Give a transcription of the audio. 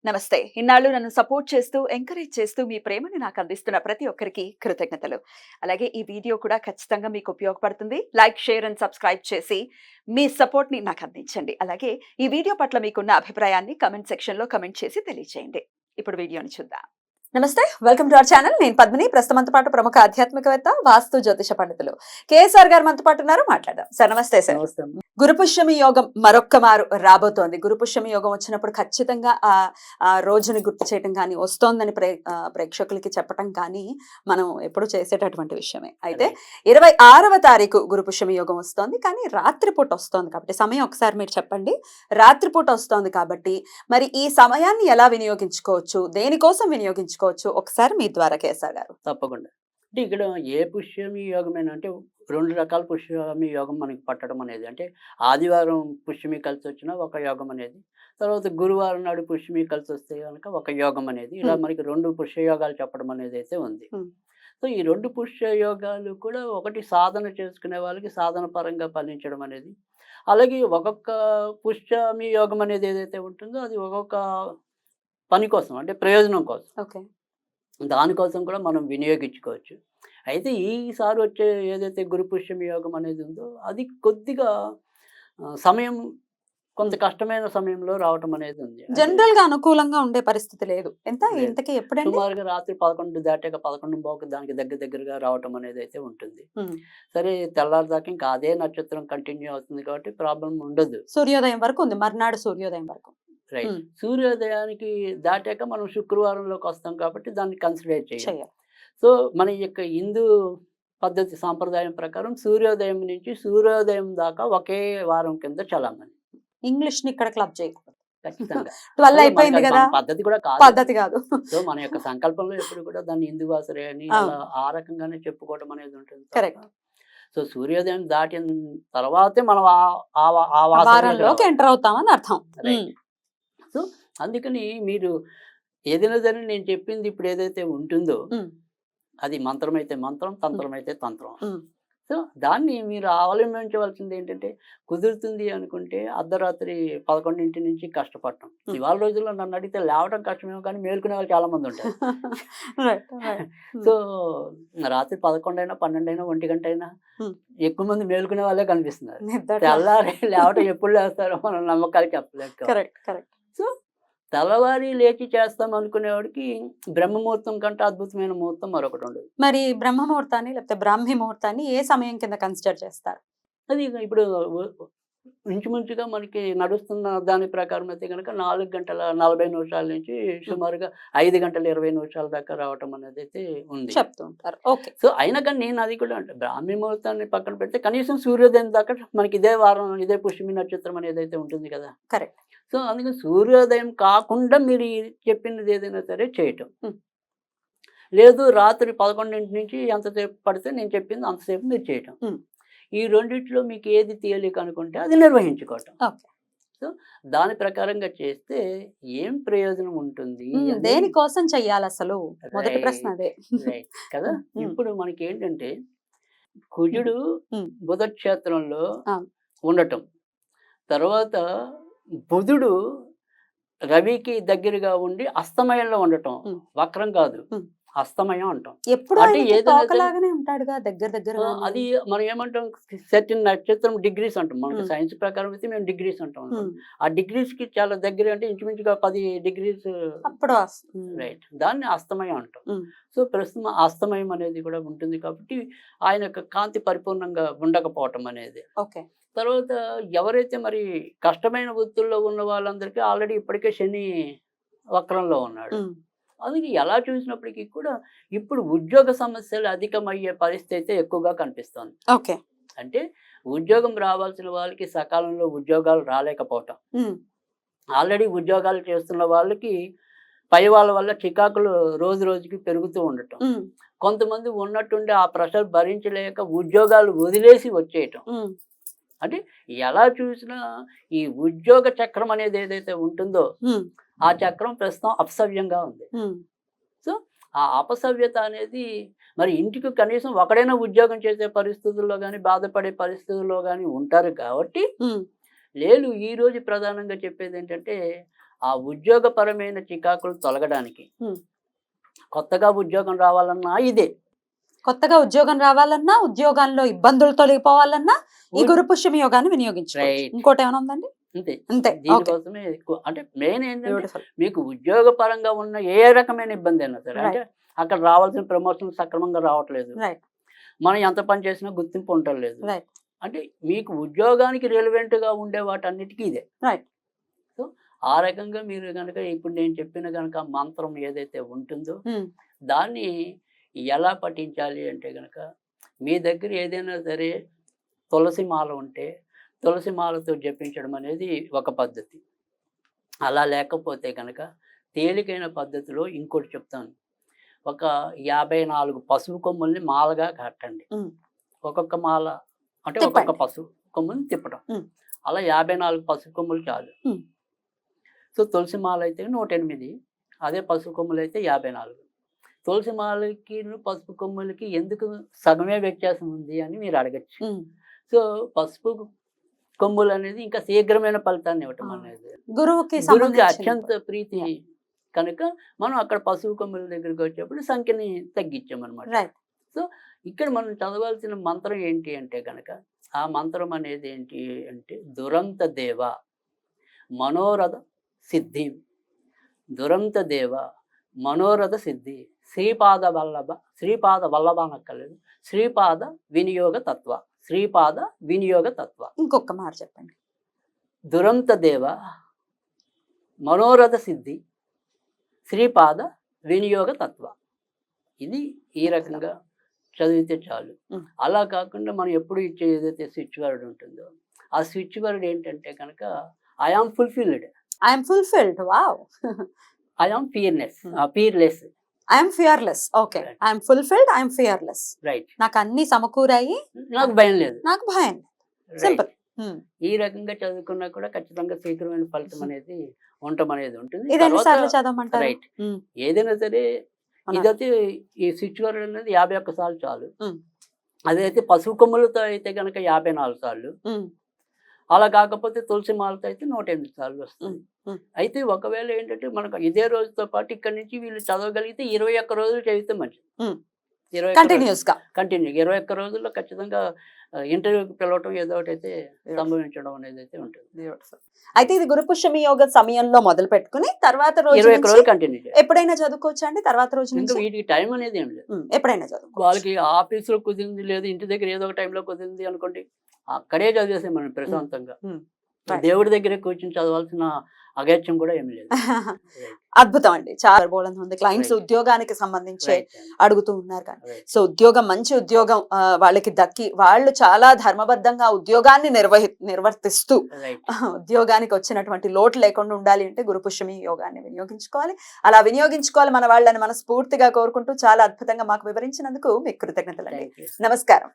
నమస్తే. ఇన్నాళ్ళు నన్ను సపోర్ట్ చేస్తూ, ఎంకరేజ్ చేస్తూ మీ ప్రేమని నాకు అందిస్తున్న ప్రతి ఒక్కరికి కృతజ్ఞతలు. అలాగే ఈ వీడియో కూడా ఖచ్చితంగా మీకు ఉపయోగపడుతుంది. లైక్, షేర్ అండ్ సబ్స్క్రైబ్ చేసి మీ సపోర్ట్‌ని నాకు అందించండి. అలాగే ఈ వీడియో పట్ల మీకున్న అభిప్రాయాన్ని కామెంట్ సెక్షన్‌లో కామెంట్ చేసి తెలియజేయండి. ఇప్పుడు వీడియోని చూద్దాం. నమస్తే, వెల్కమ్ టు అవర్ ఛానల్. నేను పద్మిని. ప్రస్తుతం మనతో పాటు ప్రముఖ ఆధ్యాత్మికవేత్త, వాస్తు జ్యోతిష పండితులు కేఎస్ఆర్ గారు మనతో పాటు ఉన్నారు. మాట్లాడదాం. సార్ నమస్తే. సార్ నమస్తే. గురుపుష్యమి యోగం మరొక్క మారు రాబోతోంది. గురుపుష్యమి యోగం వచ్చినప్పుడు ఖచ్చితంగా ఆ రోజుని గుర్తు చేయటం కానీ, వస్తోందని ప్రేక్షకులకి చెప్పటం కానీ మనం ఎప్పుడు చేసేటటువంటి విషయమే. అయితే 26వ తారీఖు గురుపుష్యమి యోగం వస్తోంది, కానీ రాత్రిపూట వస్తోంది కాబట్టి సమయం ఒకసారి మీరు చెప్పండి. రాత్రిపూట వస్తోంది కాబట్టి మరి ఈ సమయాన్ని ఎలా వినియోగించుకోవచ్చు, దేనికోసం వినియోగించుకోవచ్చు, ఒకసారి మీ ద్వారా కేఎస్ఆర్ గారు. తప్పకుండా. అంటే ఇక్కడ ఏ పుష్యమి యోగమైనా అంటే 2 రకాల పుష్యమి యోగం మనకి పట్టడం అనేది, అంటే ఆదివారం పుష్యమి కలిసి వచ్చిన ఒక యోగం అనేది, తర్వాత గురువారం నాడు పుష్యమి కలిసి వస్తే కనుక ఒక యోగం అనేది, ఇలా మనకి 2 పుష్య యోగాలు చెప్పడం అనేది అయితే ఉంది. సో ఈ 2 పుష్య యోగాలు కూడా ఒకటి సాధన చేసుకునే వాళ్ళకి సాధన పరంగా ఫలించడం అనేది, అలాగే ఒక్కొక్క పుష్యమి యోగం అనేది ఏదైతే ఉంటుందో అది ఒక్కొక్క పని కోసం, అంటే ప్రయోజనం కోసం, ఓకే, దానికోసం కూడా మనం వినియోగించుకోవచ్చు. అయితే ఈసారి వచ్చే ఏదైతే గురు పుష్యమి యోగం అనేది ఉందో అది కొద్దిగా సమయం కొంత కష్టమైన సమయంలో రావటం అనేది ఉంది. జనరల్ గా అనుకూలంగా ఉండే పరిస్థితి లేదు. ఎంత లేదు. ఇంతకీ ఎప్పుడండి? సుమారుగా రాత్రి 11 దాటాక 11:15 దానికి దగ్గరగా రావటం అనేది అయితే ఉంటుంది. సరే, తెల్లారిదాకా ఇంకా అదే నక్షత్రం కంటిన్యూ అవుతుంది కాబట్టి ప్రాబ్లం ఉండదు. సూర్యోదయం వరకు ఉంది, మర్నాడు సూర్యోదయం వరకు. రైట్. సూర్యోదయానికి దాటాక మనం శుక్రవారంలోకి వస్తాం కాబట్టి దాన్ని కన్సిడర్ చేయాలి. సో మన యొక్క హిందూ పద్ధతి సాంప్రదాయం ప్రకారం సూర్యోదయం నుంచి సూర్యోదయం దాకా ఒకే వారం కింద చలామణి. ఇంగ్లీష్ ని ఇక్కడ క్లబ్ చేయకూడదు. ఖచ్చితంగా 12 అయిపోయింది కదా, పద్ధతి కూడా కాదు, పద్ధతి కాదు. సో మన యొక్క సంకల్పంలో ఎప్పుడు కూడా దాన్ని హిందూ వాసరే అని అలా ఆ రకంగానే చెప్పుకోవడం అనేది ఉంటుంది. కరెక్ట్. సో సూర్యోదయం దాటిన తర్వాతే మనం ఆ వారంలోకి ఎంటర్ అవుతామని అర్థం. సో అందుకని మీరు ఏదైనా సరే నేను చెప్పింది ఇప్పుడు ఏదైతే ఉంటుందో అది మంత్రం అయితే మంత్రం, తంత్రం అయితే తంత్రం. సో దాన్ని మీరు అవలంబించవలసింది ఏంటంటే, కుదురుతుంది అనుకుంటే అర్ధరాత్రి 11 నుంచి కష్టపడటం. ఇవాళ రోజుల్లో నన్ను అడిగితే లేవడం కష్టమేమో, కానీ మేలుకునే వాళ్ళు చాలా మంది ఉంటారు. సో రాత్రి 11 అయినా 12 అయినా 1 గంట అయినా ఎక్కువ మంది మేలుకునే వాళ్ళే కనిపిస్తున్నారు. తెల్లారి లేవటం ఎప్పుడు లేస్తారో మనం నమ్మకాలు చెప్పలేక. సో తెల్లవారి లేచి చేస్తాం అనుకునేవాడికి బ్రహ్మముహూర్తం కంటే అద్భుతమైన ముహూర్తం మరొకటి ఉండదు. మరి బ్రహ్మముహూర్తాన్ని లేకపోతే బ్రాహ్మీ ముహూర్తాన్ని ఏ సమయం కింద కన్సిడర్ చేస్తారు? అది ఇప్పుడు ఇంచుమించుగా మనకి నడుస్తున్న దాని ప్రకారం అయితే కనుక 4:40 నుంచి సుమారుగా 5:20 దాకా రావటం అనేది అయితే ఉంది చెప్తూ ఉంటారు. ఓకే. సో అయినా కానీ నేను అది కూడా అంటే బ్రాహ్మీ ముహూర్తాన్ని పక్కన పెడితే కనీసం సూర్యోదయం దాకా మనకి ఇదే వారం, ఇదే పుష్యమి నక్షత్రం అనేది అయితే ఉంటుంది కదా. కరెక్ట్. సో అందుకని సూర్యోదయం కాకుండా మీరు చెప్పినది ఏదైనా సరే చేయటం లేదు. రాత్రి 11 నుంచి ఎంతసేపు పడితే నేను చెప్పింది అంతసేపు మీరు చేయటం. ఈ రెండిట్లో మీకు ఏది తేలిక అనుకుంటే అది నిర్వహించుకోవటం. సో దాని ప్రకారంగా చేస్తే ఏం ప్రయోజనం ఉంటుంది, దేనికోసం చెయ్యాలి అసలు? మొదటి ప్రశ్న అదే కదా. ఇప్పుడు మనకి ఏంటంటే కుజుడు బుధ క్షేత్రంలో ఉండటం, తర్వాత బుధుడు రవికి దగ్గరగా ఉండి అస్తమయంలో ఉండటం, వక్రం కాదు అస్తమయం అంటాం. ఎప్పుడు ఉంటాడుగా దగ్గర. అది మనం ఏమంటాం, సర్టెన్ నక్షత్రం డిగ్రీస్ అంటాం. మనకి సైన్స్ ప్రకారం అయితే మేము డిగ్రీస్ అంటాం. ఆ డిగ్రీస్ కి చాలా దగ్గర, అంటే ఇంచుమించుగా 10 డిగ్రీస్ అప్పుడు. రైట్, దాన్ని అస్తమయం అంటాం. సో ప్రస్తుతం అస్తమయం అనేది కూడా ఉంటుంది కాబట్టి ఆయన యొక్క కాంతి పరిపూర్ణంగా ఉండకపోవటం అనేది. ఓకే. తర్వాత ఎవరైతే మరి కష్టమైన వృత్తుల్లో ఉన్న వాళ్ళందరికీ ఆల్రెడీ ఇప్పటికే శని వక్రంలో ఉన్నాడు. అది ఎలా చూసినప్పటికీ కూడా ఇప్పుడు ఉద్యోగ సమస్యలు అధికమయ్యే పరిస్థితి అయితే ఎక్కువగా కనిపిస్తుంది. ఓకే. అంటే ఉద్యోగం రావాల్సిన వాళ్ళకి సకాలంలో ఉద్యోగాలు రాలేకపోవటం, ఆల్రెడీ ఉద్యోగాలు చేస్తున్న వాళ్ళకి పై వాళ్ళ వల్ల చికాకులు రోజు రోజుకి పెరుగుతూ ఉండటం, కొంతమంది ఉన్నట్టుండి ఆ ప్రెషర్ భరించలేక ఉద్యోగాలు వదిలేసి వచ్చేయటం. అంటే ఎలా చూసినా ఈ ఉద్యోగ చక్రం అనేది ఏదైతే ఉంటుందో ఆ చక్రం ప్రస్తుతం అపసవ్యంగా ఉంది. సో ఆ అపసవ్యత అనేది మరి ఇంటికి కనీసం ఒకడైనా ఉద్యోగం చేసే పరిస్థితుల్లో కానీ బాధపడే పరిస్థితుల్లో కానీ ఉంటారు కాబట్టి నేను ఈ రోజు ప్రధానంగా చెప్పేది ఏంటంటే ఆ ఉద్యోగపరమైన చికాకులు తొలగడానికి ఉమ్. కొత్తగా ఉద్యోగం రావాలన్నా ఇదే కొత్తగా ఉద్యోగం రావాలన్నా, ఉద్యోగాల్లో ఇబ్బందులు తొలగిపోవాలన్నా ఈ ఉద్- గురు పుష్యమి యోగాన్ని వినియోగించుకోవచ్చు. Right. ఇంకోటి ఏమైనా ఉందండి? అంతే అంతే. ఓకే, దీనికోసమే ఎక్కువ అంటే మెయిన్ ఏంటంటే బ్యూటిఫుల్. మీకు ఉద్యోగపరంగా ఉన్న ఏ రకమైన ఇబ్బంది అయినా సరే అంటే అక్కడ రావాల్సిన ప్రమోషన్ సక్రమంగా రావట్లేదు, రైట్, మనం ఎంత పని చేసినా గుర్తింపు ఉండలేదు, రైట్, అంటే మీకు ఉద్యోగానికి relevant గా ఉండే వాటన్నిటికీ ఇదే. రైట్. సో ఆ రకంగా మీరు కనుక ఇప్పుడు నేను చెప్పిన కనుక మంత్రం ఏదైతే ఉంటుందో దాన్ని ఎలా పఠించాలి అంటే కనుక మీ దగ్గర ఏదైనా సరే తులసి మాల ఉంటే తులసి మాలతో జపించడం అనేది ఒక పద్ధతి. అలా లేకపోతే కనుక తేలికైన పద్ధతిలో ఇంకోటి చెప్తాను. ఒక 54 పసుపు కొమ్ముల్ని మాలగా కట్టండి. ఒక్కొక్క మాల అంటే ఒక్కొక్క తిప్పండి. పసుపు కొమ్ముని తిప్పడం. ఉమ్. అలా 54 పసుపు కొమ్ములు చాలు. ఉమ్. సో తులసి మాల అయితే 108, అదే పసుపు కొమ్ములు అయితే 54. తులసి మాలకి పసుపు కొమ్ములకి ఎందుకు సగమే వ్యత్యాసం ఉంది అని మీరు అడగచ్చు. సో పసుపు కొమ్ములు అనేది ఇంకా శీఘ్రమైన ఫలితాన్ని ఇవ్వటం అనేది గురువుకి గురువుకి సంబంధించిన అత్యంత ప్రీతి కనుక మనం అక్కడ పసుపు కొమ్ముల దగ్గరికి వచ్చేప్పుడు సంఖ్యని తగ్గించామన్నమాట. రైట్. సో ఇక్కడ మనం చదవాల్సిన మంత్రం ఏంటి అంటే కనుక ఆ మంత్రం అనేది ఏంటి అంటే దురంత దేవ మనోరథ సిద్ధి, దురంత దేవ మనోరథ సిద్ధి, శ్రీపాద వల్లభ అనక్కర్లేదు, శ్రీపాద వినియోగ తత్వ, శ్రీపాద వినియోగ తత్వ. ఇంకొక మాట చెప్పండి. దురంత దేవ మనోరథ సిద్ధి, శ్రీపాద వినియోగ తత్వ. ఇది ఈ రకంగా చదివితే చాలు. అలా కాకుండా మనం ఎప్పుడు ఇచ్చే ఏదైతే స్విచ్ వర్డ్ ఉంటుందో ఆ స్విచ్ వర్డ్ ఏంటంటే కనుక I am fulfilled, I'm fulfilled. Wow. I am fearless. I'm fearless. Okay, I'm fulfilled, I'm fearless. Right. నాకు అన్ని సమకూరాయి, నాకు భయం లేదు. నాకు భయం. Right. సింపుల్. ఈ రకంగా చదువుకున్నా కూడా ఖచ్చితంగా శీఘ్రమైన ఫలితం అనేది ఉండటం అనేది ఉంటుంది. ఇది ఎన్నిసార్లు చదవమంటారు? రైట్. ఏదైనా సరే ఇదైతే ఈ స్విచ్ వర్డ్ అనేది 51 సార్లు చాలు. అదైతే పసుపు కొమ్ములతో అయితే కనుక 54 సార్లు, అలా కాకపోతే తులసి మాలతో అయితే 108 సార్లు వస్తుంది. అయితే ఒకవేళ ఏంటంటే మనకు ఇదే రోజుతో పాటు ఇక్కడ నుంచి వీళ్ళు చదవగలిగితే 21 రోజులు చదివితే మంచిది. 21 కంటిన్యూస్ గా కంటిన్యూ 21 రోజుల్లో ఖచ్చితంగా ఇంటర్వ్యూకి పిలవటం ఏదో ఒకటి అయితే సంభవించడం అనేది అయితే ఉంటుంది. అయితే ఇది గురు పుష్యమి యోగ సమయంలో మొదలు పెట్టుకుని తర్వాత రోజు 21 రోజులు నుంచి కంటిన్యూ చేయాలి. ఎప్పుడైనా చదువుకోవచ్చా అండి? తర్వాత రోజు ఇంకా నుంచి వీటికి టైం అనేది ఏం లేదు. ఎప్పుడైనా చదువుకోవచ్చు. వాళ్ళకి ఆఫీసులో కుదిరింది లేదు, ఇంటి దగ్గర ఏదో ఒక టైంలో కుదిరింది అనుకోండి, అక్కడే చదివేసాం మనం ప్రశాంతంగా. Right. దేవుడి దగ్గర కూర్చొని చదవాల్సిన అగత్యం కూడా ఏమి లేదు. అద్భుతం అండి. చాలా బోల్డ్ ఉంది. Clients Right. ఉద్యోగానికి సంబంధించి Right. అడుగుతూ ఉన్నారు కానీ Right. సో ఉద్యోగం, మంచి ఉద్యోగం వాళ్ళకి దక్కి వాళ్ళు చాలా ధర్మబద్ధంగా ఉద్యోగాన్ని నిర్వర్తిస్తూ Right. ఉద్యోగానికి వచ్చినటువంటి లోటు లేకుండా ఉండాలి అంటే గురు పుష్యమి యోగాన్ని వినియోగించుకోవాలి. అలా వినియోగించుకోవాలి మన వాళ్ళని మనస్ఫూర్తిగా కోరుకుంటూ చాలా అద్భుతంగా మాకు వివరించినందుకు మీకు కృతజ్ఞతలండి. Thank you. నమస్కారం.